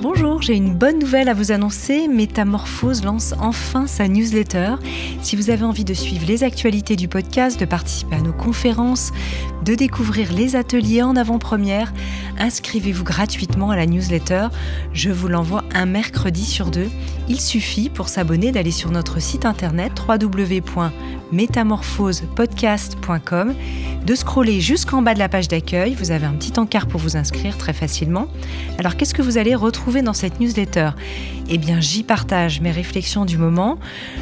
Bonjour, j'ai une bonne nouvelle à vous annoncer. Métamorphose lance enfin sa newsletter. Si vous avez envie de suivre les actualités du podcast, de participer à nos conférences, de découvrir les ateliers en avant-première, inscrivez-vous gratuitement à la newsletter. Je vous l'envoie un mercredi sur 2. Il suffit pour s'abonner d'aller sur notre site internet www.metamorphosepodcast.com, de scroller jusqu'en bas de la page d'accueil. Vous avez un petit encart pour vous inscrire très facilement. Alors qu'est-ce que vous allez retrouver dans cette newsletter? Eh bien, j'y partage mes réflexions du moment.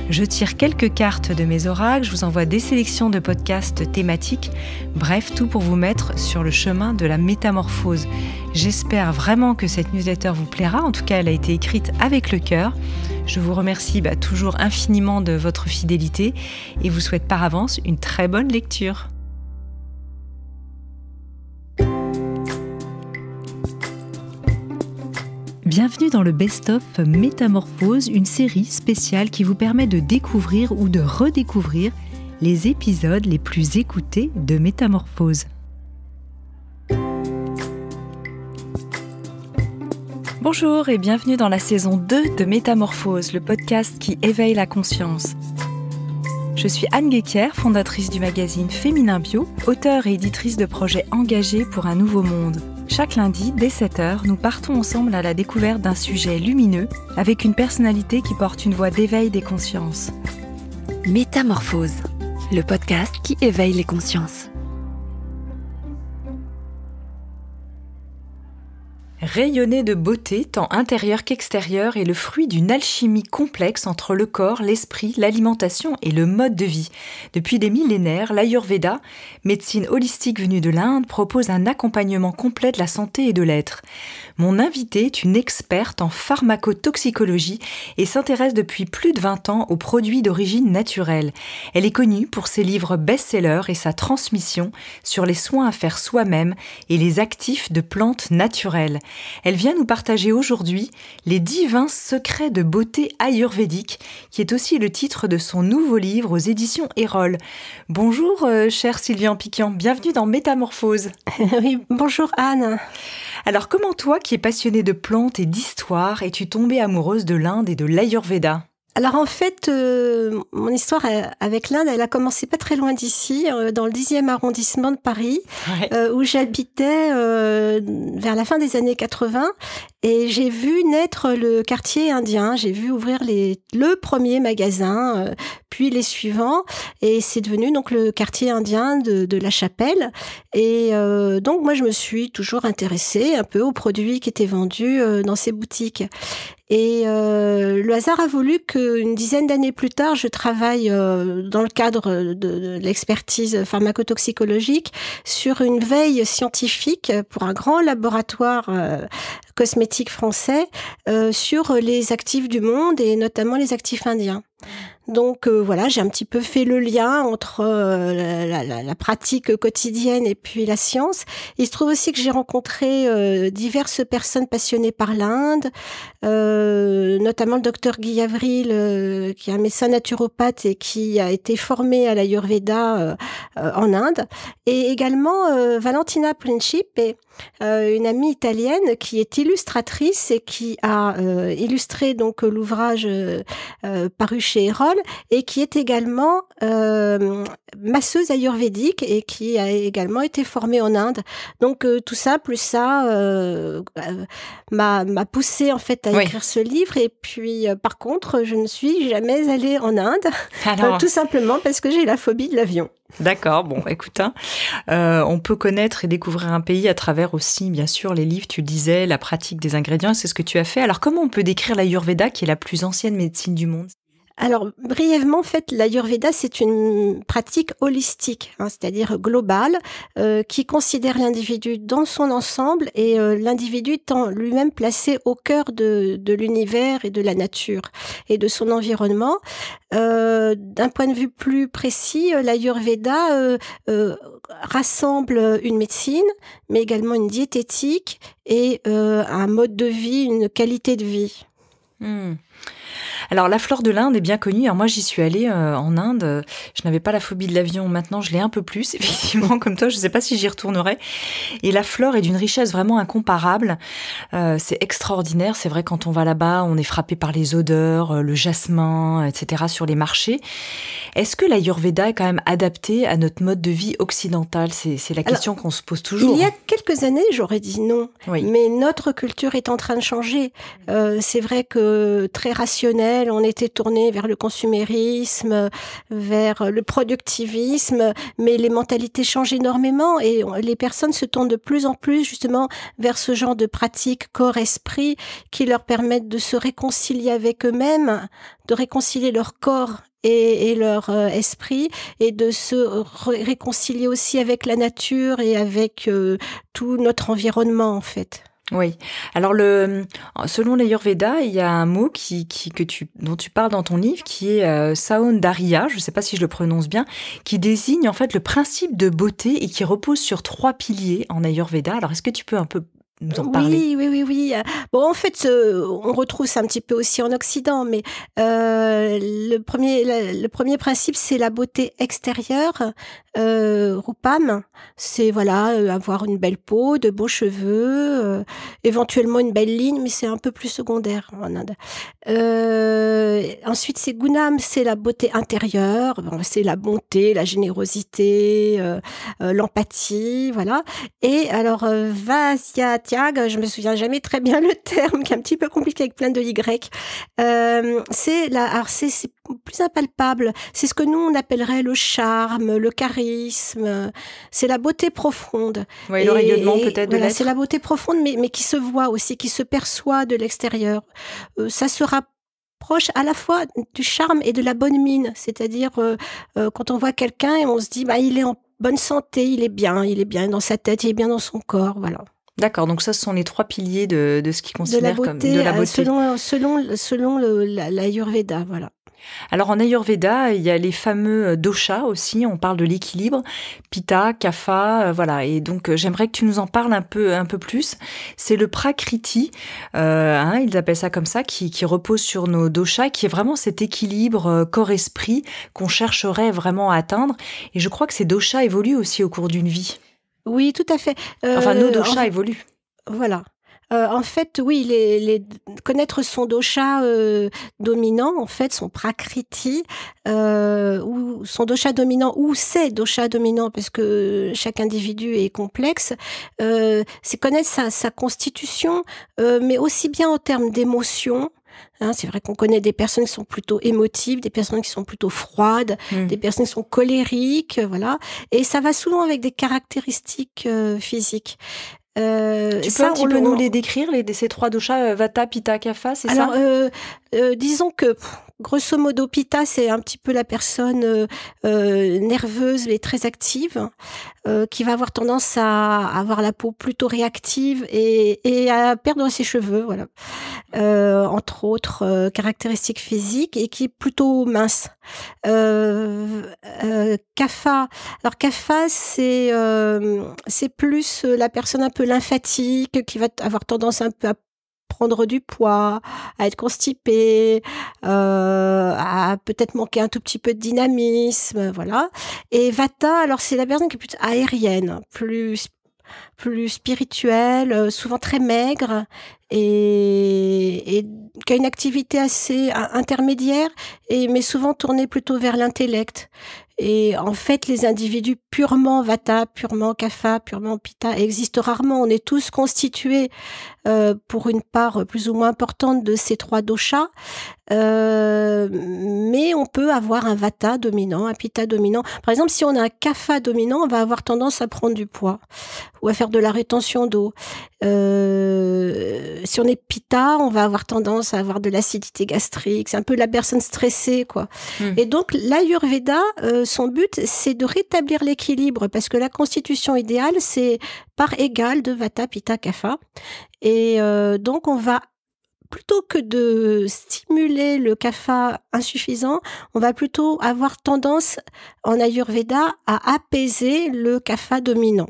Je tire quelques cartes de mes oracles. Je vous envoie des sélections de podcasts thématiques. Bref, tout pour vous mettre sur le chemin de la métamorphose. J'espère vraiment que cette newsletter vous plaira. En tout cas, elle a été écrite avec le cœur. Je vous remercie toujours infiniment de votre fidélité et vous souhaite par avance une très bonne lecture. Bienvenue dans le Best-of Métamorphose, une série spéciale qui vous permet de découvrir ou de redécouvrir les épisodes les plus écoutés de Métamorphose. Bonjour et bienvenue dans la saison 2 de Métamorphose, le podcast qui éveille la conscience. Je suis Anne Guéquier, fondatrice du magazine Féminin Bio, auteure et éditrice de projets engagés pour un nouveau monde. Chaque lundi, dès 7h, nous partons ensemble à la découverte d'un sujet lumineux avec une personnalité qui porte une voix d'éveil des consciences. Métamorphose, le podcast qui éveille les consciences. Rayonner de beauté, tant intérieure qu'extérieure, est le fruit d'une alchimie complexe entre le corps, l'esprit, l'alimentation et le mode de vie. Depuis des millénaires, l'Ayurveda, médecine holistique venue de l'Inde, propose un accompagnement complet de la santé et de l'être. Mon invitée est une experte en pharmacotoxicologie et s'intéresse depuis plus de 20 ans aux produits d'origine naturelle. Elle est connue pour ses livres best-sellers et sa transmission sur les soins à faire soi-même et les actifs de plantes naturelles. Elle vient nous partager aujourd'hui les divins secrets de beauté ayurvédique, qui est aussi le titre de son nouveau livre aux éditions Erol. Bonjour, chère Sylvie Ampiquian, bienvenue dans Métamorphose. Oui, bonjour Anne. Alors, comment toi, qui es passionnée de plantes et d'histoire, es-tu tombée amoureuse de l'Inde et de l'Ayurveda ? Alors en fait, mon histoire avec l'Inde, elle a commencé pas très loin d'ici, dans le 10e arrondissement de Paris, où j'habitais vers la fin des années 80. Et j'ai vu naître le quartier indien, j'ai vu ouvrir le premier magasin, puis les suivants, et c'est devenu donc le quartier indien de La Chapelle. Et donc moi je me suis toujours intéressée un peu aux produits qui étaient vendus dans ces boutiques. Et le hasard a voulu qu'une dizaine d'années plus tard, je travaille dans le cadre de l'expertise pharmacotoxicologique sur une veille scientifique pour un grand laboratoire cosmétique français sur les actifs du monde et notamment les actifs indiens. Donc voilà, j'ai un petit peu fait le lien entre la pratique quotidienne et puis la science. Il se trouve aussi que j'ai rencontré diverses personnes passionnées par l'Inde, notamment le docteur Guy Avril, qui est un médecin naturopathe et qui a été formé à l'Ayurveda en Inde, et également Valentina Princip, une amie italienne qui est illustratrice et qui a illustré donc l'ouvrage paru chez Erol, et qui est également masseuse ayurvédique et qui a également été formée en Inde. Donc tout ça plus ça m'a poussée en fait à écrire ce livre. Et puis par contre, je ne suis jamais allée en Inde, tout simplement parce que j'ai la phobie de l'avion. D'accord, bon, écoute, on peut connaître et découvrir un pays à travers aussi, bien sûr, les livres, tu le disais, la pratique des ingrédients, c'est ce que tu as fait. Alors, comment on peut décrire l'Ayurveda, qui est la plus ancienne médecine du monde ? Alors, brièvement, en fait, l'Ayurveda, c'est une pratique holistique, c'est-à-dire globale, qui considère l'individu dans son ensemble et l'individu étant lui-même placé au cœur de l'univers et de la nature et de son environnement. D'un point de vue plus précis, l'Ayurveda rassemble une médecine, mais également une diététique et un mode de vie, une qualité de vie. Alors, la flore de l'Inde est bien connue. Alors, moi, j'y suis allée en Inde. Je n'avais pas la phobie de l'avion. Maintenant, je l'ai un peu plus, effectivement, comme toi. Je ne sais pas si j'y retournerai. Et la flore est d'une richesse vraiment incomparable. C'est extraordinaire. C'est vrai, quand on va là-bas, on est frappé par les odeurs, le jasmin, etc. sur les marchés. Est-ce que l'Ayurveda est quand même adapté à notre mode de vie occidental ? C'est la question qu'on se pose toujours. Il y a quelques années, j'aurais dit non. Oui. Mais notre culture est en train de changer. C'est vrai que très rationnel, on était tourné vers le consumérisme, vers le productivisme, mais les mentalités changent énormément et les personnes se tournent de plus en plus justement vers ce genre de pratiques corps-esprit qui leur permettent de se réconcilier avec eux-mêmes, de réconcilier leur corps et leur esprit, et de se réconcilier aussi avec la nature et avec tout notre environnement en fait. Oui. Alors, selon l'Ayurveda, il y a un mot dont tu parles dans ton livre qui est Saundarya, je ne sais pas si je le prononce bien, qui désigne en fait le principe de beauté et qui repose sur 3 piliers en Ayurveda. Alors, est-ce que tu peux un peu nous en parler ? Oui. Bon, en fait, on retrouve ça un petit peu aussi en Occident, mais le premier principe, c'est la beauté extérieure. Rupam, c'est avoir une belle peau, de beaux cheveux, éventuellement une belle ligne, mais c'est un peu plus secondaire en Inde. Ensuite, c'est Gunam, c'est la beauté intérieure, c'est la bonté, la générosité, l'empathie, voilà. Et alors, Vasyatiag, je me souviens jamais très bien le terme, qui est un petit peu compliqué avec plein de Y. C'est plus impalpable. C'est ce que nous, on appellerait le charme, le charisme. C'est la beauté profonde. Oui, le rayonnement peut-être de l'être. C'est la beauté profonde, mais qui se voit aussi, qui se perçoit de l'extérieur. Ça se rapproche à la fois du charme et de la bonne mine. C'est-à-dire, quand on voit quelqu'un et on se dit, il est en bonne santé, il est bien dans sa tête, il est bien dans son corps, voilà. D'accord, donc ça, ce sont les 3 piliers de ce qui considère comme de la beauté. Selon l'Ayurveda, voilà. Alors en Ayurveda, il y a les fameux doshas aussi, on parle de l'équilibre, Pitta, Kapha, voilà. Et donc j'aimerais que tu nous en parles un peu plus. C'est le Prakriti, ils appellent ça comme ça, qui repose sur nos doshas, qui est vraiment cet équilibre corps-esprit qu'on chercherait vraiment à atteindre. Et je crois que ces doshas évoluent aussi au cours d'une vie. Oui, tout à fait. Nos doshas évoluent. Voilà. En fait, oui, connaître son dosha dominant, en fait, son prakriti, ou son dosha dominant, ou ses doshas dominants, parce que chaque individu est complexe, c'est connaître sa constitution, mais aussi bien en termes d'émotions. C'est vrai qu'on connaît des personnes qui sont plutôt émotives, des personnes qui sont plutôt froides, des personnes qui sont colériques, voilà. Et ça va souvent avec des caractéristiques physiques. Tu peux un petit peu nous les décrire, ces 3 doshas, Vata, Pitta, Kapha, c'est ça ? Alors, disons que, grosso modo, Pitta, c'est un petit peu la personne nerveuse et très active, qui va avoir tendance à avoir la peau plutôt réactive et à perdre ses cheveux, voilà. Entre autres caractéristiques physiques, et qui est plutôt mince. Kapha. Alors Kapha, c'est plus la personne un peu lymphatique qui va avoir tendance un peu à prendre du poids, à être constipée, à peut-être manquer un tout petit peu de dynamisme, voilà. Et Vata, alors c'est la personne qui est plutôt aérienne, plus spirituelle, souvent très maigre, et qui a une activité assez intermédiaire, mais souvent tournée plutôt vers l'intellect. Et en fait, les individus purement Vata, purement Kapha, purement Pitta existent rarement. On est tous constitués pour une part plus ou moins importante de ces 3 doshas, mais on peut avoir un Vata dominant, un Pitta dominant. Par exemple, si on a un Kapha dominant, on va avoir tendance à prendre du poids ou à faire de la rétention d'eau. Si on est Pitta, on va avoir tendance à avoir de l'acidité gastrique. C'est un peu la personne stressée, quoi. Et donc, l'Ayurveda, son but, c'est de rétablir l'équilibre, parce que la constitution idéale, c'est part égale de Vata, Pitta, Kapha. Et donc, on va, plutôt que de stimuler le Kapha insuffisant, on va plutôt avoir tendance, en Ayurveda, à apaiser le Kapha dominant.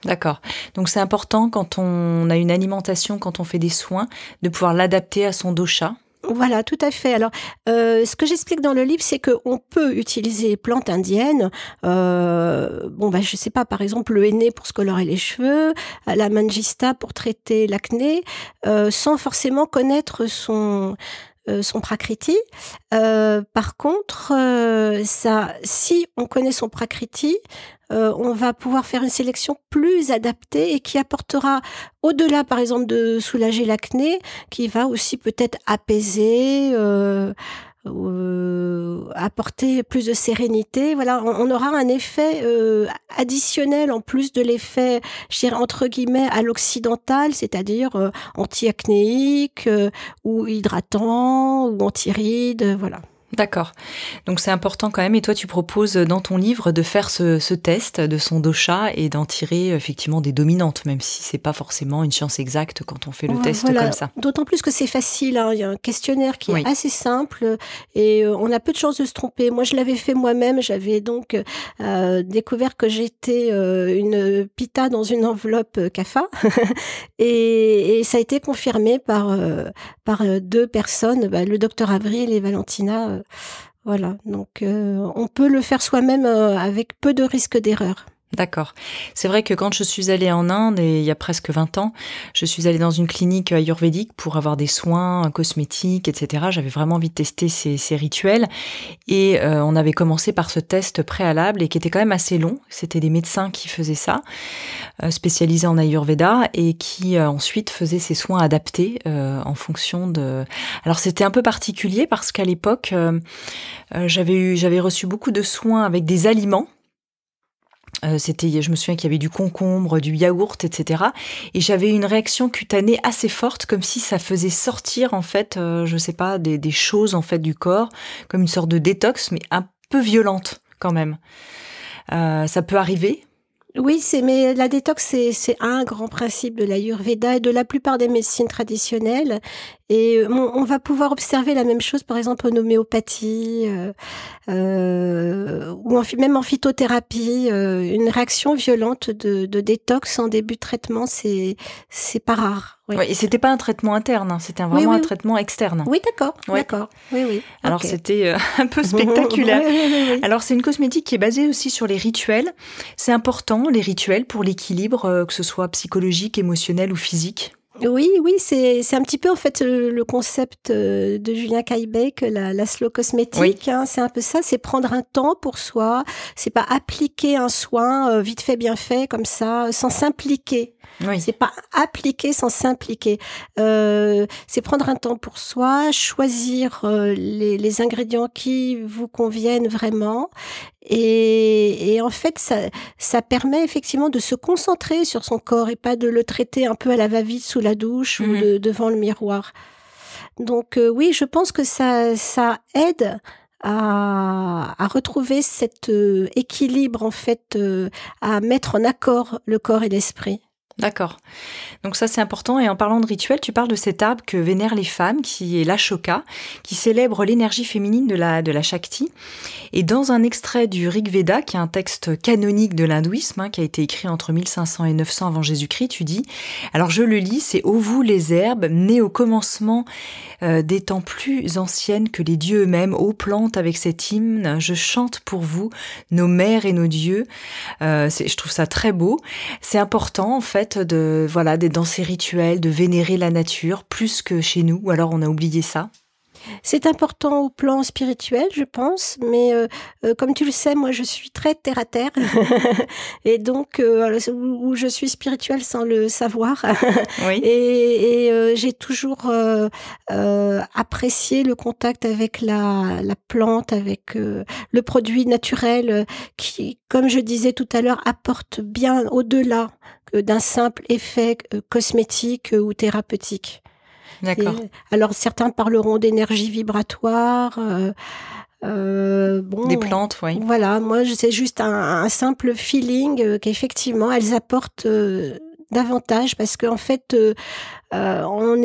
D'accord. Donc c'est important, quand on a une alimentation, quand on fait des soins, de pouvoir l'adapter à son dosha. Voilà, tout à fait. Alors, ce que j'explique dans le livre, c'est qu'on peut utiliser les plantes indiennes. Je sais pas, par exemple, le henné pour se colorer les cheveux, la mangista pour traiter l'acné, sans forcément connaître son prakriti. Par contre, si on connaît son prakriti, on va pouvoir faire une sélection plus adaptée et qui apportera, au-delà par exemple de soulager l'acné, qui va aussi peut-être apaiser, apporter plus de sérénité. Voilà, on aura un effet additionnel en plus de l'effet, je dirais entre guillemets, à l'occidental, c'est-à-dire anti-acnéique ou hydratant ou anti-rides, voilà. D'accord. Donc c'est important quand même. Et toi, tu proposes dans ton livre de faire ce test de son dosha et d'en tirer effectivement des dominantes, même si c'est pas forcément une science exacte quand on fait le test comme ça. D'autant plus que c'est facile. Hein. Il y a un questionnaire qui est assez simple et on a peu de chances de se tromper. Moi, je l'avais fait moi-même. J'avais donc découvert que j'étais une pitta dans une enveloppe CAFA et ça a été confirmé par deux personnes, le docteur Avril et Valentina. Voilà, donc on peut le faire soi-même avec peu de risque d'erreur. D'accord. C'est vrai que quand je suis allée en Inde, et il y a presque 20 ans, je suis allée dans une clinique ayurvédique pour avoir des soins cosmétiques, etc. J'avais vraiment envie de tester ces rituels. Et on avait commencé par ce test préalable et qui était quand même assez long. C'était des médecins qui faisaient ça, spécialisés en Ayurveda, et qui ensuite faisaient ces soins adaptés en fonction de... Alors c'était un peu particulier parce qu'à l'époque, j'avais reçu beaucoup de soins avec des aliments. Je me souviens qu'il y avait du concombre, du yaourt, etc. Et j'avais une réaction cutanée assez forte, comme si ça faisait sortir, en fait, je sais pas, des choses, en fait, du corps, comme une sorte de détox, mais un peu violente, quand même. Ça peut arriver? Oui, mais la détox, c'est un grand principe de l'Ayurveda et de la plupart des médecines traditionnelles. Et on va pouvoir observer la même chose, par exemple, en homéopathie ou même en phytothérapie. Une réaction violente de détox en début de traitement, c'est pas rare. Oui. Ouais, et c'était pas un traitement interne, hein, c'était vraiment un traitement externe. Oui, d'accord, d'accord. Oui. Alors c'était un peu spectaculaire. Oui. Alors c'est une cosmétique qui est basée aussi sur les rituels. C'est important, les rituels, pour l'équilibre, que ce soit psychologique, émotionnel ou physique. Oui, c'est un petit peu en fait le concept de Julien Kaybeck, la slow cosmétique. Oui. Hein, c'est un peu ça, c'est prendre un temps pour soi. C'est pas appliquer un soin vite fait, bien fait, comme ça, sans s'impliquer. Oui. C'est pas appliquer sans s'impliquer. C'est prendre un temps pour soi, choisir les ingrédients qui vous conviennent vraiment. Et en fait, ça permet effectivement de se concentrer sur son corps et pas de le traiter un peu à la va-vite sous la douche ou devant le miroir. Donc oui, je pense que ça aide à retrouver cet équilibre, en fait, à mettre en accord le corps et l'esprit. D'accord. Donc ça, c'est important. Et en parlant de rituel, tu parles de cet arbre que vénèrent les femmes, qui est l'Ashoka, qui célèbre l'énergie féminine de la Shakti. Et dans un extrait du Rig Veda, qui est un texte canonique de l'hindouisme, qui a été écrit entre 1500 et 900 avant Jésus-Christ, tu dis, alors je le lis, c'est « Ô vous les herbes, nées au commencement des temps plus anciennes que les dieux eux-mêmes, ô plantes avec cet hymne, je chante pour vous, nos mères et nos dieux ». Je trouve ça très beau. C'est important, en fait, d'être dans ces rituels, de vénérer la nature plus que chez nous, ou alors on a oublié ça? C'est important au plan spirituel, je pense, mais comme tu le sais, moi je suis très terre à terre et donc où je suis spirituelle sans le savoir. Oui. Et j'ai toujours apprécié le contact avec la plante, avec le produit naturel qui, comme je disais tout à l'heure, apporte bien au-delà d'un simple effet cosmétique ou thérapeutique. D'accord. Alors certains parleront d'énergie vibratoire. Des plantes, oui. Voilà, moi c'est juste un simple feeling qu'effectivement elles apportent davantage parce qu'en fait on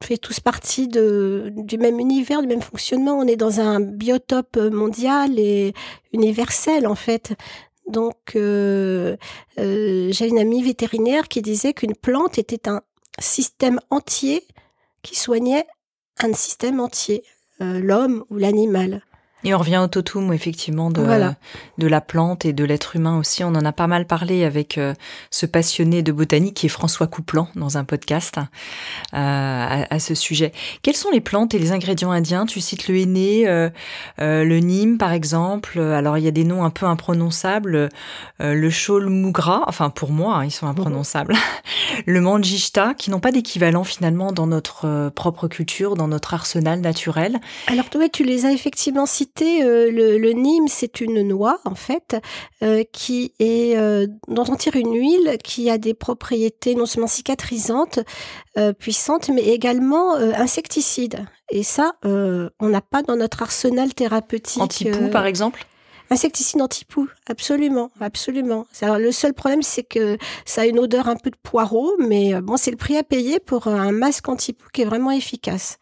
fait tous partie du même univers, du même fonctionnement. On est dans un biotope mondial et universel en fait. Donc j'ai une amie vétérinaire qui disait qu'une plante était un système entier qui soignait un système entier, l'homme ou l'animal. Et on revient au totum, effectivement, de la plante et de l'être humain aussi. On en a pas mal parlé avec ce passionné de botanique qui est François Couplan dans un podcast à ce sujet. Quelles sont les plantes et les ingrédients indiens ? Tu cites le henné, le nîmes par exemple. Alors il y a des noms un peu imprononçables. Le cholmugra, enfin pour moi, ils sont imprononçables. Le manjishta, qui n'ont pas d'équivalent finalement dans notre propre culture, dans notre arsenal naturel. Alors tu les as effectivement cités. Le nîmes, c'est une noix en fait, qui est dont on tire une huile qui a des propriétés non seulement cicatrisantes, puissantes, mais également insecticides. Et ça, on n'a pas dans notre arsenal thérapeutique. Antipoux, par exemple ? Insecticide antipoux, absolument, absolument. Alors, le seul problème, c'est que ça a une odeur un peu de poireau, mais c'est le prix à payer pour un masque antipoux qui est vraiment efficace.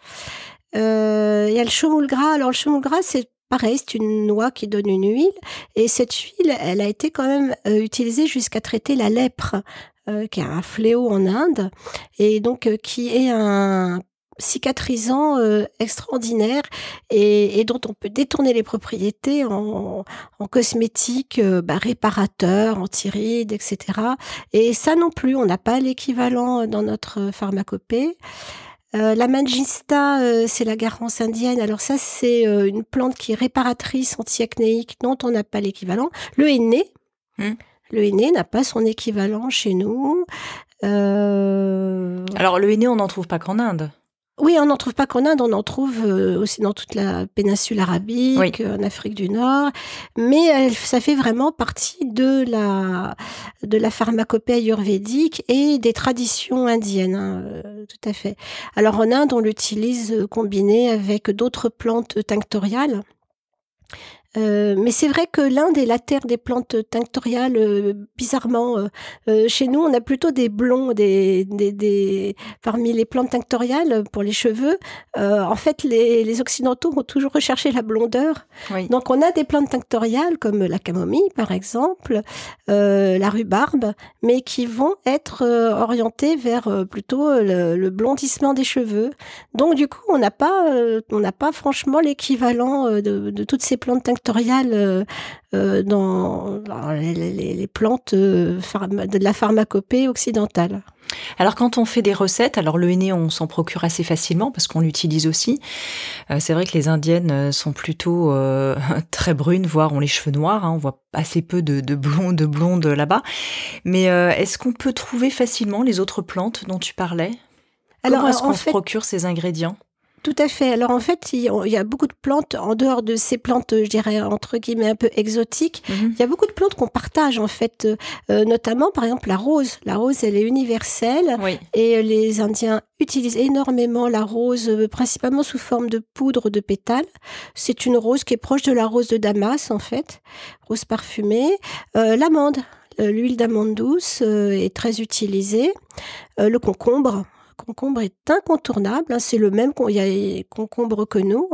Il y a le chomulgra. Alors, le chomulgra, c'est pareil, c'est une noix qui donne une huile. Et cette huile, elle a été quand même utilisée jusqu'à traiter la lèpre, qui est un fléau en Inde, et donc qui est un cicatrisant extraordinaire et dont on peut détourner les propriétés en cosmétiques réparateurs, anti-rides, etc. Et ça non plus, on n'a pas l'équivalent dans notre pharmacopée. La manjista, c'est la garance indienne. Alors ça, c'est une plante qui est réparatrice, anti-acnéique, dont on n'a pas l'équivalent. Le henné, le henné n'a pas son équivalent chez nous. Alors le henné, on n'en trouve pas qu'en Inde. Oui, on n'en trouve pas qu'en Inde, on en trouve aussi dans toute la péninsule arabique, en Afrique du Nord, mais ça fait vraiment partie de la pharmacopée ayurvédique et des traditions indiennes, tout à fait. Alors en Inde, on l'utilise combiné avec d'autres plantes tinctoriales. Mais c'est vrai que l'Inde est la terre des plantes tinctoriales, bizarrement. Chez nous, on a plutôt des blonds, parmi les plantes tinctoriales pour les cheveux. En fait, les Occidentaux ont toujours recherché la blondeur. Oui. Donc, on a des plantes tinctoriales comme la camomille, par exemple, la rhubarbe, mais qui vont être orientées vers plutôt le blondissement des cheveux. Donc, du coup, on n'a pas franchement l'équivalent de toutes ces plantes tinctoriales dans les plantes de la pharmacopée occidentale. Alors quand on fait des recettes, alors le henné on s'en procure assez facilement parce qu'on l'utilise aussi. C'est vrai que les indiennes sont plutôt très brunes, voire ont les cheveux noirs. On voit assez peu de blondes là-bas. Mais est-ce qu'on peut trouver facilement les autres plantes dont tu parlais ? Comment est-ce qu'on se procure ces ingrédients ? Tout à fait. Alors en fait, il y a beaucoup de plantes, en dehors de ces plantes, je dirais, entre guillemets, un peu exotiques, il y a beaucoup de plantes qu'on partage en fait, notamment par exemple la rose. La rose, elle est universelle et les Indiens utilisent énormément la rose, principalement sous forme de poudre de pétales. C'est une rose qui est proche de la rose de Damas en fait, rose parfumée. L'amande, l'huile d'amande douce est très utilisée. Le concombre. Le concombre est incontournable, c'est le même concombre que nous.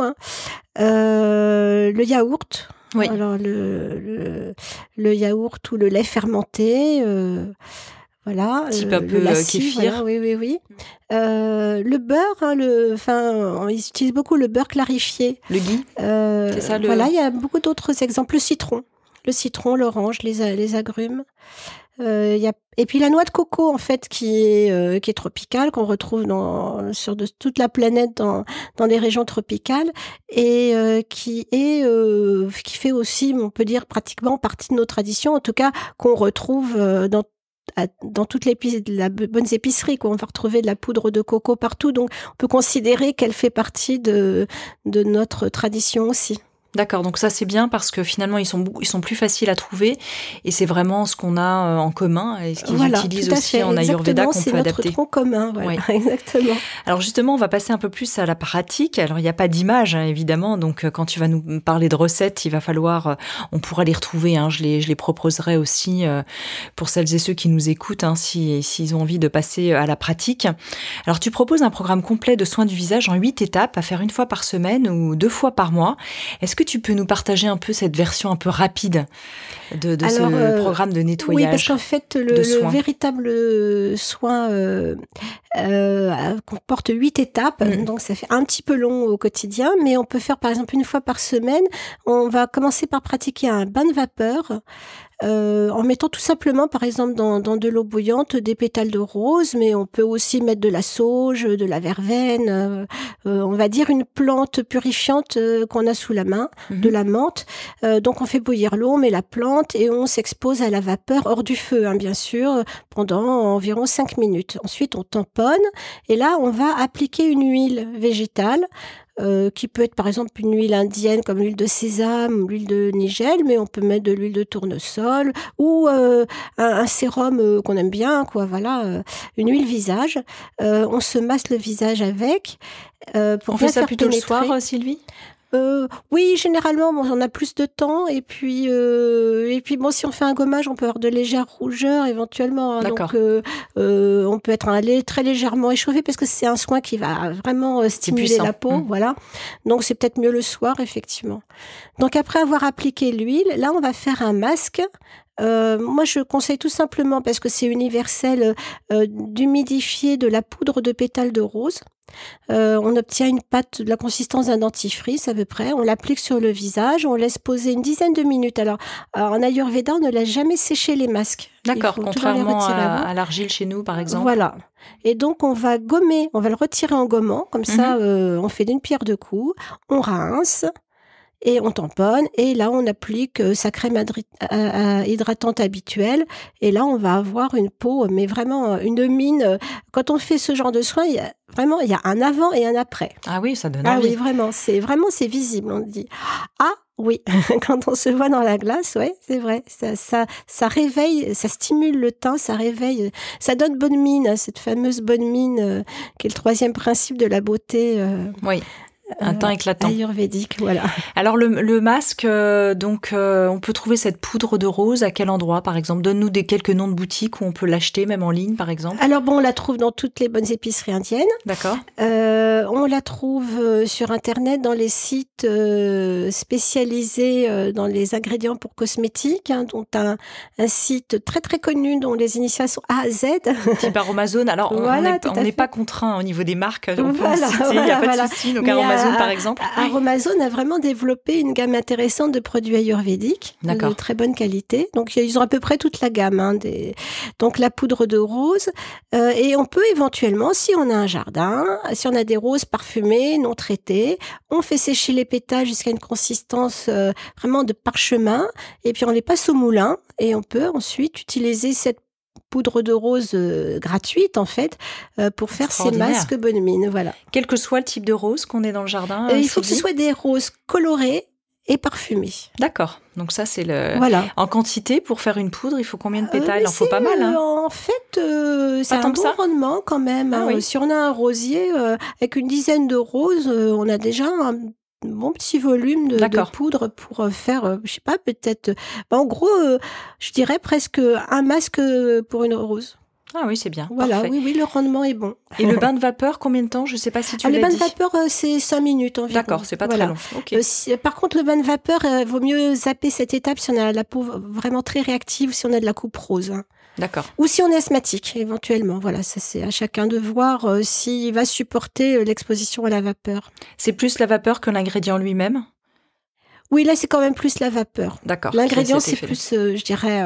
Le yaourt, alors le yaourt ou le lait fermenté, voilà. Type un peu kéfir. Voilà, oui. Le beurre, on utilise beaucoup le beurre clarifié. Le ghee, c'est ça. Voilà, il y a beaucoup d'autres exemples. Le citron, l'orange, les agrumes. Et puis la noix de coco en fait qui est tropicale, qu'on retrouve sur toute la planète dans les régions tropicales et qui fait aussi, on peut dire, pratiquement partie de nos traditions, en tout cas qu'on retrouve dans toutes la bonnes épiceries, quoi. On va retrouver de la poudre de coco partout, donc on peut considérer qu'elle fait partie de notre tradition aussi. D'accord, donc ça c'est bien parce que finalement ils sont plus faciles à trouver et c'est vraiment ce qu'on a en commun et ce qu'ils utilisent aussi en Ayurveda qu'on peut adapter. C'est notre tronc commun, exactement. Alors justement, on va passer un peu plus à la pratique. Alors il n'y a pas d'image évidemment, donc quand tu vas nous parler de recettes, il va falloir, on pourra les retrouver. Je les proposerai aussi pour celles et ceux qui nous écoutent, s'ils ont envie de passer à la pratique. Alors tu proposes un programme complet de soins du visage en 8 étapes à faire 1 fois par semaine ou 2 fois par mois. Est-ce que tu peux nous partager un peu cette version un peu rapide de ce programme de nettoyage? Oui, parce qu'en fait, le véritable soin comporte 8 étapes, donc ça fait un petit peu long au quotidien, mais on peut faire par exemple une fois par semaine. On va commencer par pratiquer un bain de vapeur. En mettant tout simplement, par exemple, dans de l'eau bouillante, des pétales de rose, mais on peut aussi mettre de la sauge, de la verveine, on va dire une plante purifiante qu'on a sous la main, de la menthe. Donc on fait bouillir l'eau, on met la plante et on s'expose à la vapeur hors du feu, bien sûr, pendant environ 5 minutes. Ensuite, on tamponne et là, on va appliquer une huile végétale. Qui peut être par exemple une huile indienne comme l'huile de sésame ou l'huile de nigel, mais on peut mettre de l'huile de tournesol ou un sérum qu'on aime bien, quoi. Voilà, une huile visage. On se masse le visage avec. On fait ça plutôt pénétrer. Le soir, Sylvie? Oui, généralement, on a plus de temps et puis bon, si on fait un gommage, on peut avoir de légères rougeurs éventuellement. D'accord. Donc, on peut être très légèrement échauffé parce que c'est un soin qui va vraiment stimuler la peau, voilà. Donc, c'est peut-être mieux le soir, effectivement. Donc, après avoir appliqué l'huile, là, on va faire un masque. Moi, je conseille tout simplement, parce que c'est universel, d'humidifier de la poudre de pétales de rose. On obtient une pâte de la consistance d'un dentifrice à peu près. On l'applique sur le visage, on laisse poser une dizaine de minutes. Alors en Ayurveda, on ne laisse jamais sécher les masques. D'accord, contrairement à l'argile chez nous, par exemple. Voilà. Et donc, on va gommer, on va le retirer en gommant. Comme ça, on fait d'une pierre deux coups. On rince. Et on tamponne, et là on applique sa crème hydratante habituelle, et là on va avoir une peau, mais vraiment une mine. Quand on fait ce genre de soin, il y a un avant et un après. Ah oui, ça donne envie. Oui, vraiment, c'est visible. On dit oui, quand on se voit dans la glace, ouais, c'est vrai. Ça réveille, ça stimule le teint, ça réveille, ça donne bonne mine, cette fameuse bonne mine qui est le 3e principe de la beauté. Oui. Un teint éclatant. Ayurvédique, voilà. Alors le masque, on peut trouver cette poudre de rose à quel endroit, par exemple? Donne-nous quelques noms de boutiques où on peut l'acheter, même en ligne, par exemple. Alors on la trouve dans toutes les bonnes épiceries indiennes. D'accord. On la trouve sur Internet, dans les sites spécialisés dans les ingrédients pour cosmétiques, dont un site très très connu dont les initiales sont A à Z. Type Aromazone. Alors on n'est pas contraint au niveau des marques, on peut en citer, il n'y a pas de souci. Donc Aromazone, par exemple. Aromazone a vraiment développé une gamme intéressante de produits ayurvédiques de très bonne qualité. Donc ils ont à peu près toute la gamme. Donc la poudre de rose. Et on peut éventuellement, si on a un jardin, si on a des roses parfumées, non traitées, on fait sécher les pétales jusqu'à une consistance vraiment de parchemin. Et puis on les passe au moulin. Et on peut ensuite utiliser cette poudre de rose gratuite, en fait, pour faire ces masques bonne mine. Voilà. Quel que soit le type de rose qu'on ait dans le jardin. Il faut que ce soit des roses colorées et parfumées. D'accord. Donc ça, c'est Voilà. En quantité, pour faire une poudre, il faut combien de pétales? Il en faut pas mal. En fait, c'est un bon rendement quand même. Oui. Si on a un rosier avec une dizaine de roses, on a déjà un bon petit volume de poudre pour faire, je sais pas, peut-être... en gros, je dirais presque un masque pour une rose. Ah oui, c'est bien. Voilà, parfait. Oui, le rendement est bon. Et le bain de vapeur, combien de temps? Je ne sais pas si tu l'as dit. Le bain de vapeur, c'est 5 minutes environ. D'accord, c'est pas très long. Okay. Par contre, le bain de vapeur, vaut mieux zapper cette étape si on a la peau vraiment très réactive, si on a de la coupe rose. D'accord. Ou si on est asthmatique, éventuellement. Voilà, ça c'est à chacun de voir s'il va supporter l'exposition à la vapeur. C'est plus la vapeur que l'ingrédient lui-même? Oui, là c'est quand même plus la vapeur. D'accord. L'ingrédient c'est plus, je dirais,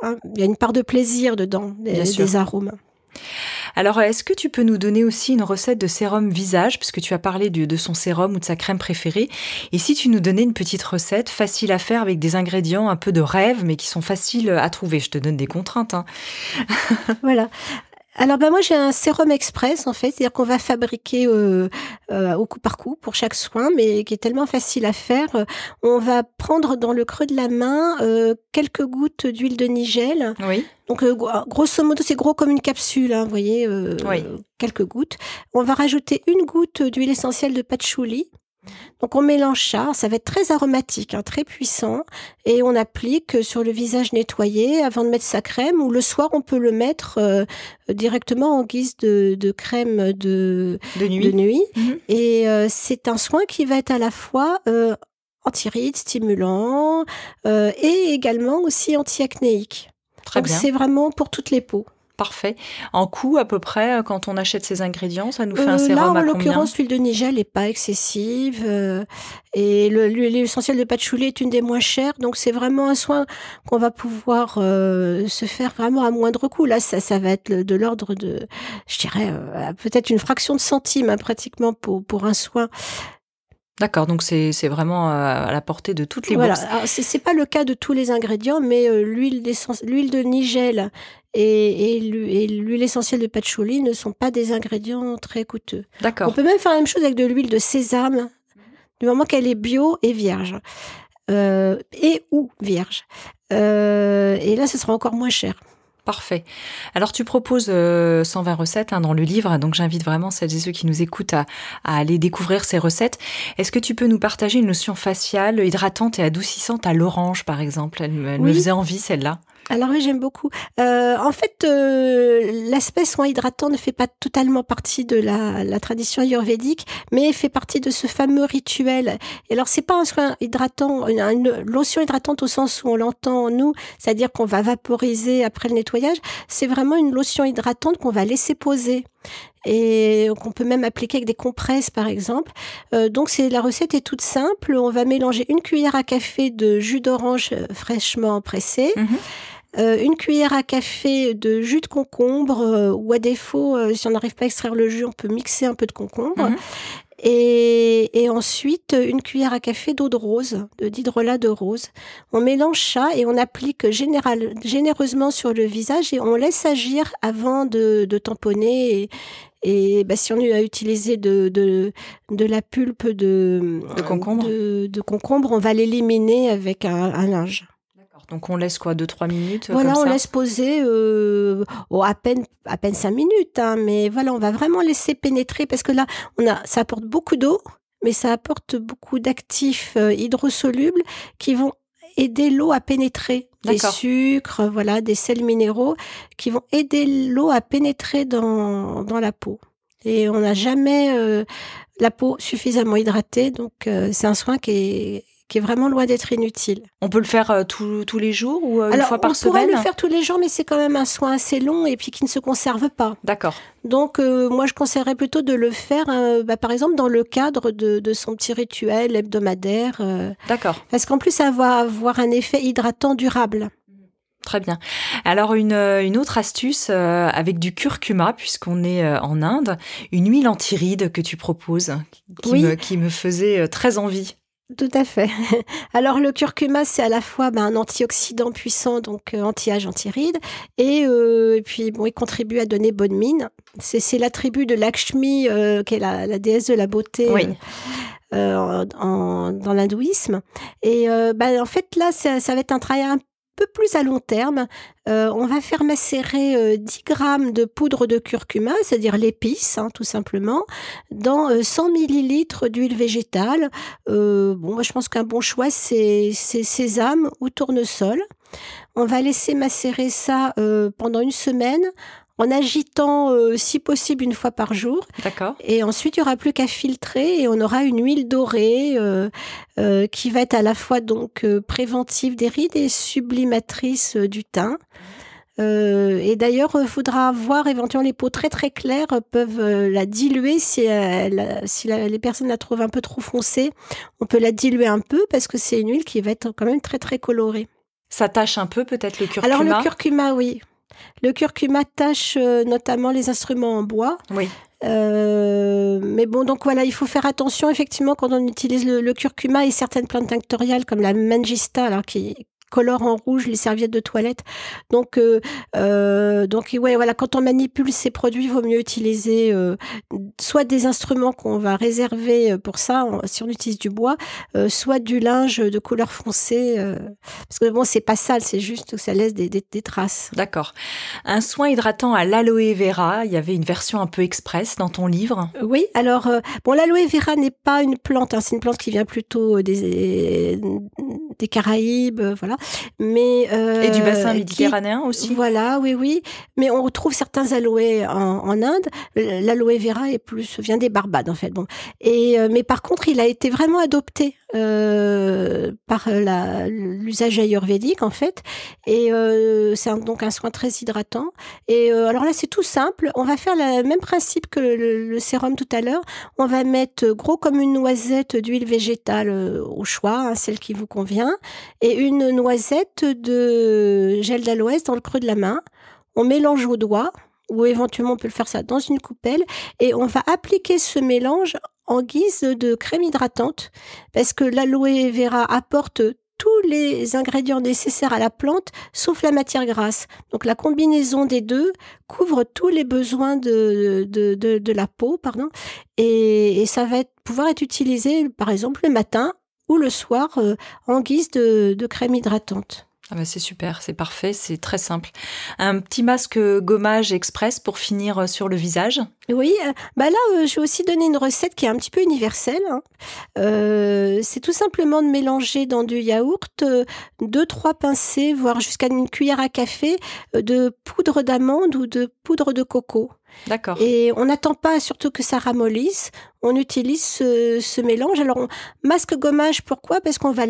il y a une part de plaisir dedans, des arômes. Alors, est-ce que tu peux nous donner aussi une recette de sérum visage, puisque tu as parlé de son sérum ou de sa crème préférée, et si tu nous donnais une petite recette facile à faire avec des ingrédients un peu de rêve, mais qui sont faciles à trouver? Je te donne des contraintes. Voilà. Alors moi j'ai un sérum express en fait, c'est-à-dire qu'on va fabriquer au coup par coup pour chaque soin, mais qui est tellement facile à faire. On va prendre dans le creux de la main quelques gouttes d'huile de nigel. Oui. Donc grosso modo c'est gros comme une capsule, vous voyez, quelques gouttes. On va rajouter une goutte d'huile essentielle de patchouli. Donc on mélange ça va être très aromatique, très puissant, et on applique sur le visage nettoyé avant de mettre sa crème, ou le soir on peut le mettre directement en guise de crème de nuit. Et c'est un soin qui va être à la fois anti-rides, stimulant et également aussi anti-acnéique. Très Donc bien. c'est vraiment pour toutes les peaux. Parfait. En coût, à peu près, quand on achète ces ingrédients, ça nous fait un sérum là, en à combien? l'occurrence, l'huile de nigel n'est pas excessive et l'huile essentielle de patchouli est une des moins chères. Donc, c'est vraiment un soin qu'on va pouvoir se faire vraiment à moindre coût. Là, ça va être de l'ordre de, je dirais, peut-être une fraction de centime, hein, pratiquement pour un soin. D'accord, donc c'est vraiment à la portée de toutes les Voilà, bourses. alors c'est pas le cas de tous les ingrédients, mais l'huile de nigel et l'huile essentielle de patchouli ne sont pas des ingrédients très coûteux. On D'accord. peut même faire la même chose avec de l'huile de sésame, du moment qu'elle est bio et vierge, et ou vierge. Et là, ce sera encore moins cher. Parfait. Alors, tu proposes 120 recettes dans le livre, donc j'invite vraiment celles et ceux qui nous écoutent à aller découvrir ces recettes. Est-ce que tu peux nous partager une lotion faciale hydratante et adoucissante à l'orange, par exemple? Elle me faisait envie, celle-là. Alors oui, j'aime beaucoup. En fait, l'aspect soin hydratant ne fait pas totalement partie de la tradition ayurvédique, mais fait partie de ce fameux rituel. Et alors, c'est pas un soin hydratant, une lotion hydratante au sens où on l'entend nous, c'est-à-dire qu'on va vaporiser après le nettoyage. C'est vraiment une lotion hydratante qu'on va laisser poser et qu'on peut même appliquer avec des compresses, par exemple. Donc, la recette est toute simple. On va mélanger 1 cuillère à café de jus d'orange fraîchement pressé. Une cuillère à café de jus de concombre ou à défaut, si on n'arrive pas à extraire le jus, on peut mixer un peu de concombre. Et ensuite, 1 cuillère à café d'eau de rose, d'hydrolat de rose. On mélange ça et on applique généreusement sur le visage et on laisse agir avant de tamponner. Et si on a utilisé de la pulpe de concombre, on va l'éliminer avec un linge. Donc on laisse quoi, 2-3 minutes Voilà, comme on ça. laisse poser à peine 5 minutes, hein, mais voilà, on va vraiment laisser pénétrer parce que là, ça apporte beaucoup d'eau, mais ça apporte beaucoup d'actifs hydrosolubles qui vont aider l'eau à pénétrer. Des sucres, voilà, des sels minéraux qui vont aider l'eau à pénétrer dans la peau. Et on n'a jamais la peau suffisamment hydratée, donc c'est un soin qui est vraiment loin d'être inutile. On peut le faire tous les jours ou une fois par semaine? On pourrait le faire tous les jours, mais c'est quand même un soin assez long et puis qui ne se conserve pas. D'accord. Donc, moi, je conseillerais plutôt de le faire, par exemple, dans le cadre de son petit rituel hebdomadaire. D'accord. Parce qu'en plus, ça va avoir un effet hydratant durable. Très bien. Alors, une autre astuce avec du curcuma, puisqu'on est en Inde, une huile anti-rides que tu proposes, qui me faisait très envie. Tout à fait. Alors, le curcuma, c'est à la fois un antioxydant puissant, donc anti-âge, anti-rides, et puis il contribue à donner bonne mine. C'est l'attribut de Lakshmi, qui est la déesse de la beauté. Oui. Dans l'hindouisme. Et en fait, là, ça va être un travail un peu plus à long terme. On va faire macérer 10 grammes de poudre de curcuma, c'est-à-dire l'épice, tout simplement, dans 100 millilitres d'huile végétale. Moi, je pense qu'un bon choix, c'est sésame ou tournesol. On va laisser macérer ça pendant 1 semaine, en agitant, si possible, 1 fois par jour. D'accord. Et ensuite, il n'y aura plus qu'à filtrer et on aura une huile dorée qui va être à la fois donc préventive des rides et sublimatrice du teint. Et d'ailleurs, il faudra voir éventuellement les peaux très très claires peuvent la diluer si les personnes la trouvent un peu trop foncée. On peut la diluer un peu parce que c'est une huile qui va être quand même très très colorée. Ça tâche un peu peut-être le curcuma? Alors le curcuma, oui. Le curcuma tâche notamment les instruments en bois. Oui. Mais bon, donc voilà, il faut faire attention effectivement quand on utilise le curcuma et certaines plantes tinctoriales comme la mangista, alors qui colore en rouge les serviettes de toilette. Donc ouais, voilà, quand on manipule ces produits, il vaut mieux utiliser soit des instruments qu'on va réserver pour ça, si on utilise du bois, soit du linge de couleur foncée, parce que bon, c'est pas sale, c'est juste que ça laisse des traces. D'accord. Un soin hydratant à l'aloe vera, il y avait une version un peu express dans ton livre. Oui, alors, l'aloe vera n'est pas une plante, c'est une plante qui vient plutôt des Caraïbes, voilà. Mais et du bassin méditerranéen aussi. Voilà, oui. Mais on retrouve certains aloés en Inde. L'aloe vera vient des Barbades en fait. Bon, mais par contre, il a été vraiment adopté par l'usage ayurvédique en fait. Et c'est donc un soin très hydratant. Et alors là, c'est tout simple. On va faire le même principe que le sérum tout à l'heure. On va mettre gros comme une noisette d'huile végétale au choix, celle qui vous convient, et une noisette de gel d'aloès dans le creux de la main. On mélange au doigt, ou éventuellement on peut le faire ça dans une coupelle, et on va appliquer ce mélange en guise de crème hydratante, parce que l'aloe vera apporte tous les ingrédients nécessaires à la plante, sauf la matière grasse. Donc la combinaison des deux couvre tous les besoins de la peau, et ça va pouvoir être utilisé, par exemple, le matin ou le soir, en guise de crème hydratante. Ah bah c'est super, c'est parfait, c'est très simple. Un petit masque gommage express pour finir sur le visage. Oui, là, je vais aussi donner une recette qui est un petit peu universelle. C'est tout simplement de mélanger dans du yaourt 2-3 pincées, voire jusqu'à une cuillère à café de poudre d'amande ou de poudre de coco. D'accord. Et on n'attend pas surtout que ça ramollisse. On utilise ce mélange. Alors, masque gommage, pourquoi ? Parce qu'on va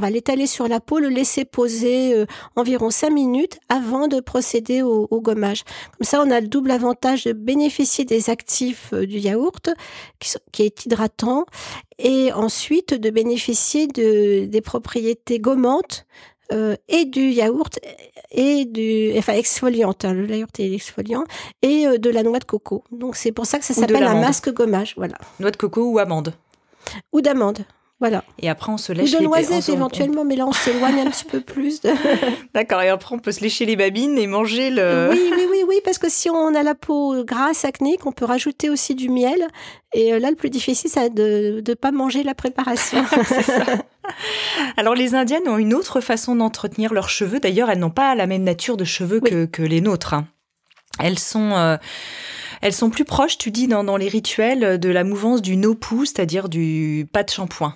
l'étaler sur la peau, le laisser poser environ 5 minutes avant de procéder au gommage. Comme ça, on a le double avantage de bénéficier des actifs du yaourt, qui est hydratant, et ensuite de bénéficier des propriétés gommantes et du yaourt exfoliante, le yaourt est exfoliant, et de la noix de coco. Donc c'est pour ça que ça s'appelle un masque gommage, voilà. Noix de coco ou amande. Ou d'amande, voilà. Et après on se lèche ou de noisette éventuellement, mais là on s'éloigne un petit peu plus. D'accord, et après on peut se lécher les babines et manger le... Oui, parce que si on a la peau grasse, acnéique, on peut rajouter aussi du miel. Et là, le plus difficile, c'est de ne pas manger la préparation. C'est ça. Alors, les Indiennes ont une autre façon d'entretenir leurs cheveux. D'ailleurs, elles n'ont pas la même nature de cheveux que les nôtres. Elles sont plus proches, tu dis, dans les rituels, de la mouvance du no-poo, c'est-à-dire du pas de shampoing,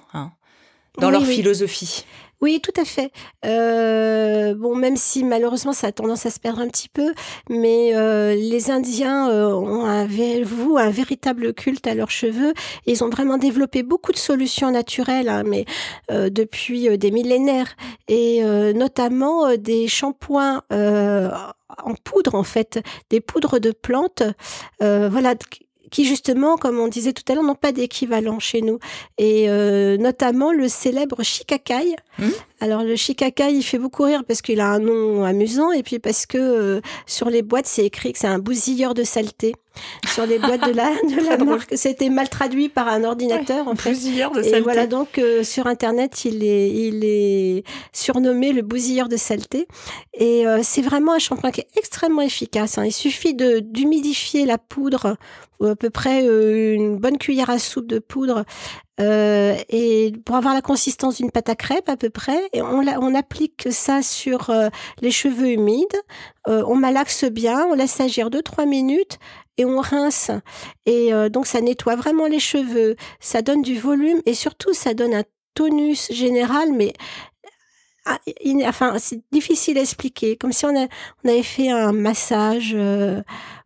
dans leur philosophie. Oui, tout à fait. Même si malheureusement ça a tendance à se perdre un petit peu, mais les Indiens ont un véritable culte à leurs cheveux. Ils ont vraiment développé beaucoup de solutions naturelles, mais depuis des millénaires, et notamment des shampoings en poudre, en fait, des poudres de plantes, qui justement, comme on disait tout à l'heure, n'ont pas d'équivalent chez nous. Et notamment le célèbre shikakai. Alors le shikakai, il fait beaucoup rire parce qu'il a un nom amusant, et puis parce que sur les boîtes, c'est écrit que c'est un bousilleur de saleté. Sur les boîtes de la marque, c'était mal traduit par un ordinateur, en fait. Bousilleur de saleté. Et voilà, donc sur Internet, il est surnommé le bousilleur de saleté. Et c'est vraiment un shampoing qui est extrêmement efficace. Il suffit d'humidifier la poudre, à peu près une bonne cuillère à soupe de poudre, et pour avoir la consistance d'une pâte à crêpes à peu près, et on applique ça sur les cheveux humides, on malaxe bien, on laisse agir 2-3 minutes et on rince, et donc ça nettoie vraiment les cheveux, ça donne du volume, et surtout ça donne un tonus général, mais c'est difficile à expliquer, comme si on avait fait un massage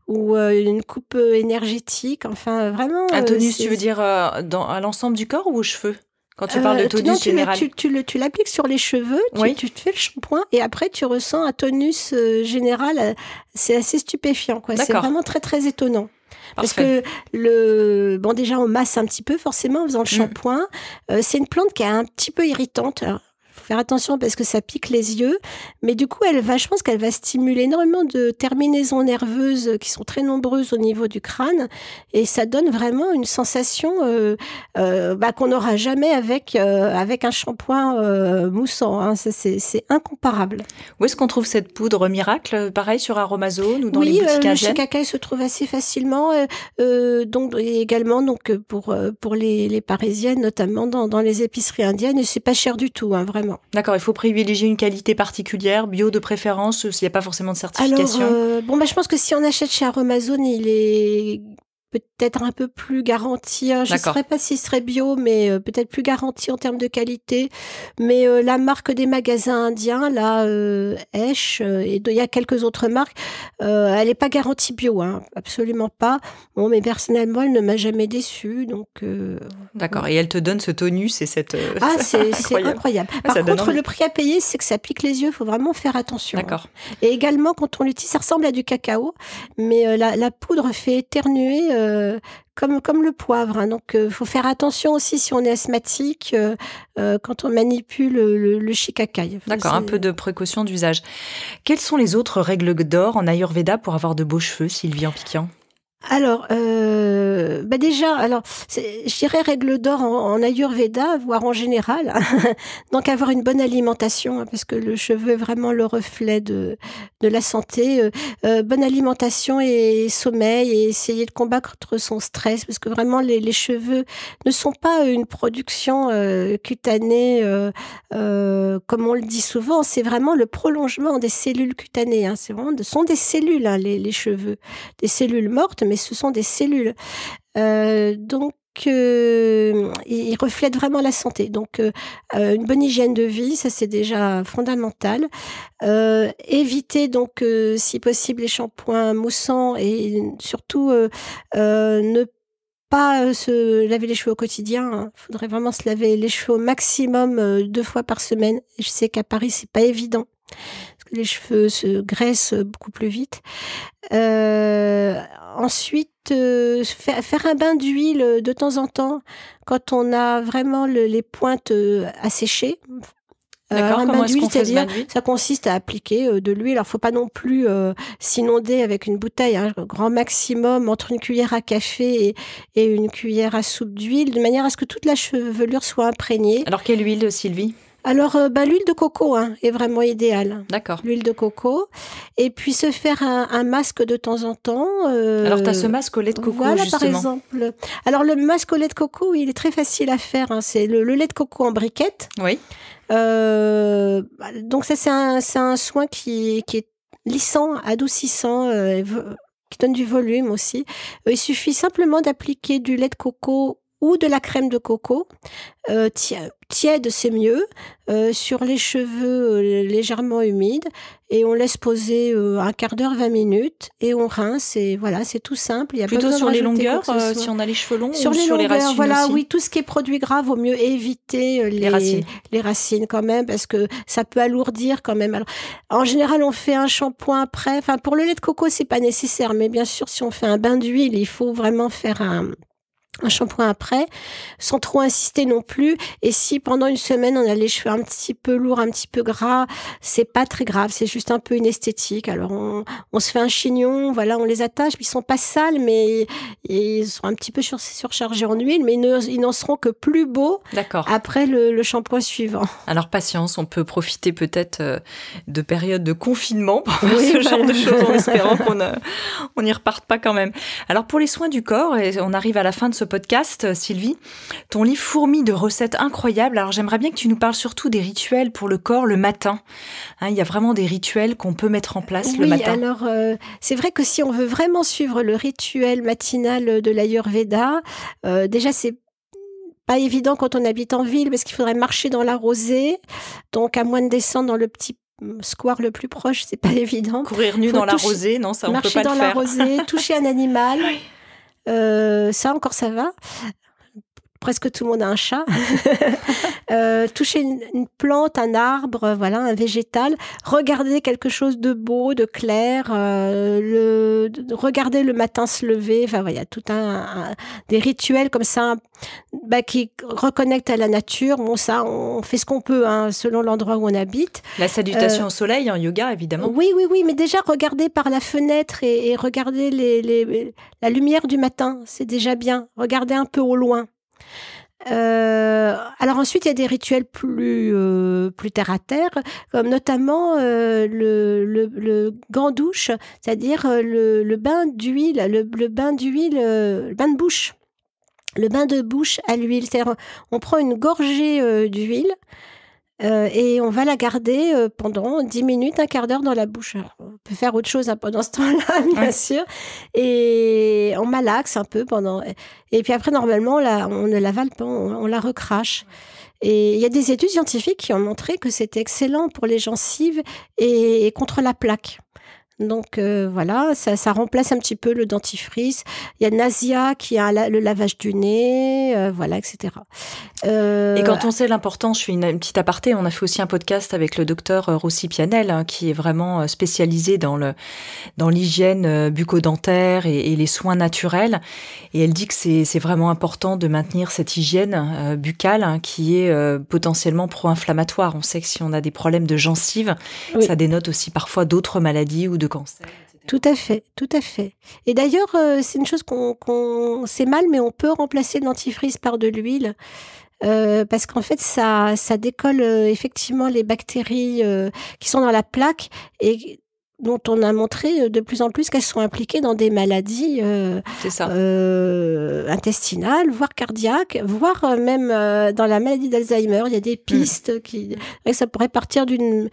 ou une coupe énergétique, vraiment... Un tonus, tu veux dire à l'ensemble du corps ou aux cheveux ? Quand tu parles de tonus général. Tu l'appliques sur les cheveux, tu te fais le shampoing, et après tu ressens un tonus général, c'est assez stupéfiant, quoi. C'est vraiment très très étonnant. Parfait. Parce que déjà on masse un petit peu forcément en faisant le shampoing. C'est une plante qui est un petit peu irritante. Alors, faut faire attention parce que ça pique les yeux, mais du coup je pense qu'elle va stimuler énormément de terminaisons nerveuses qui sont très nombreuses au niveau du crâne, et ça donne vraiment une sensation qu'on n'aura jamais avec un shampoing moussant, c'est incomparable. Où est-ce qu'on trouve cette poudre miracle? Pareil sur Aromazone ou dans les boutiques indiennes? Le shikakai se trouve assez facilement, donc également pour les Parisiennes, notamment dans les épiceries indiennes, et c'est pas cher du tout, vraiment. D'accord, il faut privilégier une qualité particulière, bio de préférence, s'il n'y a pas forcément de certification. Alors, je pense que si on achète chez Aromazone, il est peut-être un peu plus garanti. Hein. Je ne saurais pas s'il serait bio, mais peut-être plus garanti en termes de qualité. Mais la marque des magasins indiens, là, Esch, et il y a quelques autres marques, elle n'est pas garantie bio, hein, absolument pas. Bon, mais personnellement, elle ne m'a jamais déçue. Donc, d'accord, et elle te donne ce tonus et cette... c'est incroyable. Par contre, le prix à payer, c'est que ça pique les yeux, il faut vraiment faire attention. D'accord. Hein. Et également, quand on l'utilise, ça ressemble à du cacao, mais la poudre fait éternuer comme le poivre. Hein. Donc, il faut faire attention aussi si on est asthmatique quand on manipule le shikakai. D'accord, un peu de précaution d'usage. Quelles sont les autres règles d'or en Ayurveda pour avoir de beaux cheveux, Sylvie Ampiquian ? Alors, déjà, je dirais règle d'or en Ayurveda, voire en général. Donc, avoir une bonne alimentation, hein, parce que le cheveu est vraiment le reflet de la santé. Bonne alimentation et sommeil, et essayer de combattre son stress, parce que vraiment, les cheveux ne sont pas une production cutanée, comme on le dit souvent. C'est vraiment le prolongement des cellules cutanées. Hein. Ce sont des cellules, hein, les cheveux. Des cellules mortes, mais ce sont des cellules. Donc, ils reflètent vraiment la santé. Donc, une bonne hygiène de vie, ça c'est déjà fondamental. Éviter donc, si possible, les shampoings moussants et surtout ne pas se laver les cheveux au quotidien. Il faudrait vraiment se laver les cheveux au maximum 2 fois par semaine. Et je sais qu'à Paris, c'est pas évident. Parce que les cheveux se graissent beaucoup plus vite. Ensuite, faire un bain d'huile de temps en temps quand on a vraiment les pointes asséchées. D'accord, un comment bain est-ce d'huile, qu'on fait ce c'est-à-dire, bain d'huile ? ça consiste à appliquer de l'huile. Alors, faut pas non plus s'inonder avec une bouteille, hein, grand maximum entre une cuillère à café et une cuillère à soupe d'huile, de manière à ce que toute la chevelure soit imprégnée. Alors, quelle huile, Sylvie ? Alors, l'huile de coco est vraiment idéale. D'accord. L'huile de coco. Et puis, se faire un masque de temps en temps. Alors, tu as ce masque au lait de coco, voilà, justement. par exemple. Alors, le masque au lait de coco, il est très facile à faire. Hein. C'est le lait de coco en briquette. Oui. Donc, ça, c'est un soin qui est lissant, adoucissant, qui donne du volume aussi. Il suffit simplement d'appliquer du lait de coco ou de la crème de coco, tiède c'est mieux, sur les cheveux légèrement humides, et on laisse poser un quart d'heure, 20 minutes, et on rince, et voilà, c'est tout simple. Il y a plutôt pas sur les longueurs, si si on a les cheveux longs, sur ou les sur longueurs, les racines voilà, aussi. oui, tout ce qui est produit gras, vaut mieux éviter les racines quand même, parce que ça peut alourdir quand même. Alors, en général, on fait un shampoing après. Enfin, pour le lait de coco, c'est pas nécessaire, mais bien sûr, si on fait un bain d'huile, il faut vraiment faire un shampoing après, sans trop insister non plus. Et si pendant une semaine on a les cheveux un petit peu lourds, un petit peu gras, c'est pas très grave, c'est juste un peu une esthétique. Alors on se fait un chignon, voilà, on les attache, ils sont pas sales, mais ils sont un petit peu surchargés en huile, mais ils n'en seront que plus beaux. D'accord. Après le shampoing suivant. Alors patience, on peut profiter peut-être de périodes de confinement pour faire ce genre de choses, en espérant qu'on n'y reparte pas quand même. Alors pour les soins du corps, et on arrive à la fin de ce podcast, Sylvie, ton livre fourmille de recettes incroyables. Alors j'aimerais bien que tu nous parles surtout des rituels pour le corps le matin. Il y a vraiment des rituels qu'on peut mettre en place le matin. Oui, alors c'est vrai que si on veut vraiment suivre le rituel matinal de l'Ayurveda, déjà c'est pas évident quand on habite en ville, parce qu'il faudrait marcher dans la rosée, donc à moins de descendre dans le petit square le plus proche, c'est pas évident. Courir nu dans la rosée, non, ça on peut pas le faire. Marcher dans la rosée, toucher un animal. Ça encore ça va, presque tout le monde a un chat. Toucher une plante, un arbre, voilà, un végétal, regarder quelque chose de beau, de clair, regarder le matin se lever, enfin voilà, tout des rituels comme ça, qui reconnectent à la nature. Bon, ça, on fait ce qu'on peut, selon l'endroit où on habite. La salutation au soleil en yoga, évidemment. Oui, mais déjà regarder par la fenêtre et regarder la lumière du matin, c'est déjà bien. Regarder un peu au loin. Alors ensuite, il y a des rituels plus terre à terre, comme notamment le gant-douche, c'est-à-dire le bain d'huile, le bain de bouche. Le bain de bouche à l'huile, c'est-à-dire on prend une gorgée d'huile, et on va la garder pendant 10 minutes, un quart d'heure dans la bouche. Alors, on peut faire autre chose pendant ce temps-là, bien sûr. Et on malaxe un peu pendant... Et puis après, normalement, on ne l'avale pas, on la recrache. Et il y a des études scientifiques qui ont montré que c'était excellent pour les gencives et contre la plaque. Donc voilà, ça remplace un petit peu le dentifrice. Il y a Nasia qui a le lavage du nez, voilà, etc. Et quand on sait l'importance, je fais une petite aparté, on a fait aussi un podcast avec le docteur Rossi Pianel, qui est vraiment spécialisé dans l'hygiène bucco-dentaire et les soins naturels. Et elle dit que c'est vraiment important de maintenir cette hygiène buccale qui est potentiellement pro-inflammatoire. On sait que si on a des problèmes de gencives, oui, ça dénote aussi parfois d'autres maladies ou de cancer. Tout à fait, tout à fait. Et d'ailleurs, c'est une chose c'est mal, mais on peut remplacer le dentifrice par de l'huile. Parce qu'en fait, ça décolle effectivement les bactéries qui sont dans la plaque et dont on a montré de plus en plus qu'elles sont impliquées dans des maladies intestinales, voire cardiaques, voire même dans la maladie d'Alzheimer. Il y a des pistes ça pourrait partir d'une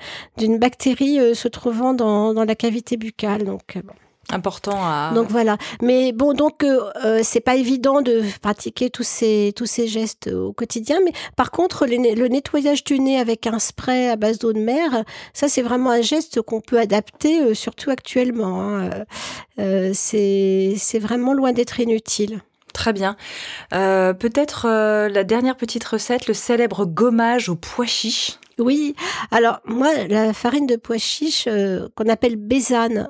bactérie se trouvant dans la cavité buccale. Donc, bon. Important à... Donc voilà. Mais bon, donc c'est pas évident de pratiquer tous ces gestes au quotidien. Mais par contre, le nettoyage du nez avec un spray à base d'eau de mer, ça c'est vraiment un geste qu'on peut adapter, surtout actuellement. C'est vraiment loin d'être inutile. Très bien. Peut-être la dernière petite recette, le célèbre gommage au pois chiche. Oui. Alors moi, la farine de pois chiche qu'on appelle bésane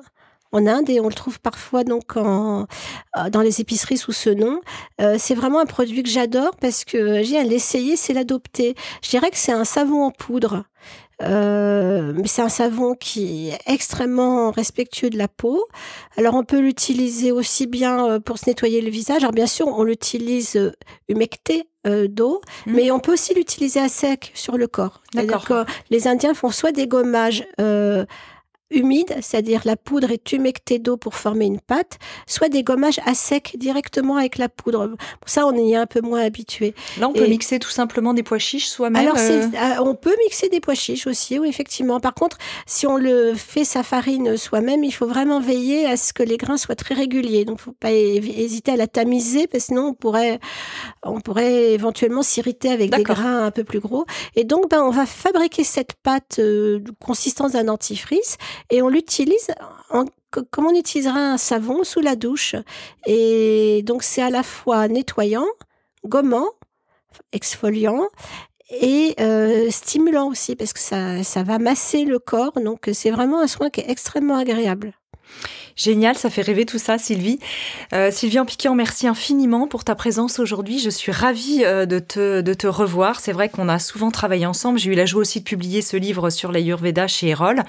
en Inde, et on le trouve parfois donc dans les épiceries sous ce nom. C'est vraiment un produit que j'adore parce que j'ai à l'essayer, c'est l'adopter. Je dirais que c'est un savon en poudre. Mais c'est un savon qui est extrêmement respectueux de la peau. Alors on peut l'utiliser aussi bien pour se nettoyer le visage. Alors bien sûr, on l'utilise humecté d'eau, mais on peut aussi l'utiliser à sec sur le corps. C'est-à-dire que les Indiens font soit des gommages humide, c'est-à-dire la poudre est humectée d'eau pour former une pâte, soit des gommages à sec directement avec la poudre. Pour ça, on y est un peu moins habitué. Là, on peut mixer tout simplement des pois chiches soi-même. Alors, on peut mixer des pois chiches aussi, oui, effectivement. Par contre, si on le fait sa farine soi-même, il faut vraiment veiller à ce que les grains soient très réguliers. Donc, il ne faut pas hésiter à la tamiser, parce que sinon, on pourrait éventuellement s'irriter avec des grains un peu plus gros. Et donc, on va fabriquer cette pâte de consistance d'un dentifrice, et on l'utilise comme on utilisera un savon sous la douche. Et donc, c'est à la fois nettoyant, gommant, exfoliant et stimulant aussi, parce que ça va masser le corps. Donc, c'est vraiment un soin qui est extrêmement agréable. Génial, ça fait rêver tout ça, Sylvie. Sylvie Ampiquian, merci infiniment pour ta présence aujourd'hui. Je suis ravie de te revoir. C'est vrai qu'on a souvent travaillé ensemble. J'ai eu la joie aussi de publier ce livre sur l'Ayurveda chez Erol.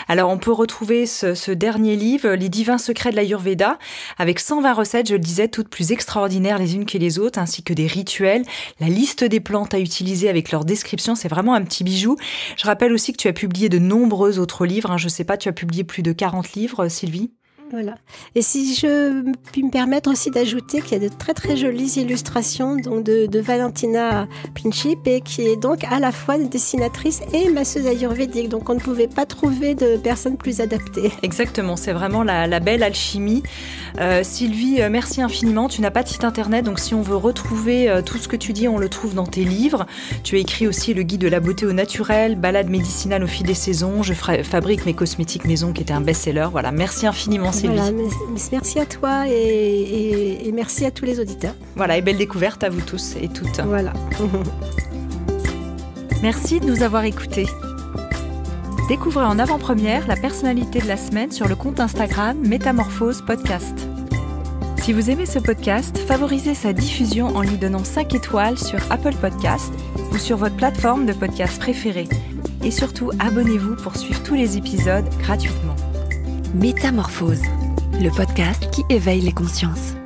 Alors, on peut retrouver ce dernier livre, Les divins secrets de l'Ayurveda, avec 120 recettes, je le disais, toutes plus extraordinaires les unes que les autres, ainsi que des rituels, la liste des plantes à utiliser avec leur description. C'est vraiment un petit bijou. Je rappelle aussi que tu as publié de nombreux autres livres. Je ne sais pas, tu as publié plus de 40 livres, Sylvie. Voilà. Et si je puis me permettre aussi d'ajouter qu'il y a de très très jolies illustrations donc de Valentina Princip, et qui est donc à la fois dessinatrice et masseuse ayurvédique. Donc on ne pouvait pas trouver de personne plus adaptée. Exactement, c'est vraiment la belle alchimie. Sylvie, merci infiniment. Tu n'as pas de site internet, donc si on veut retrouver tout ce que tu dis, on le trouve dans tes livres. Tu as écrit aussi le guide de la beauté au naturel, balade médicinale au fil des saisons, je fabrique mes cosmétiques maison, qui était un best-seller. Voilà, merci infiniment. Voilà, merci à toi et merci à tous les auditeurs. Voilà, et belle découverte à vous tous et toutes. Voilà. Merci de nous avoir écoutés. Découvrez en avant-première la personnalité de la semaine sur le compte Instagram Métamorphose Podcast. Si vous aimez ce podcast, favorisez sa diffusion en lui donnant 5 étoiles sur Apple Podcast ou sur votre plateforme de podcast préférée. Et surtout, abonnez-vous pour suivre tous les épisodes gratuitement. Métamorphose, le podcast qui éveille les consciences.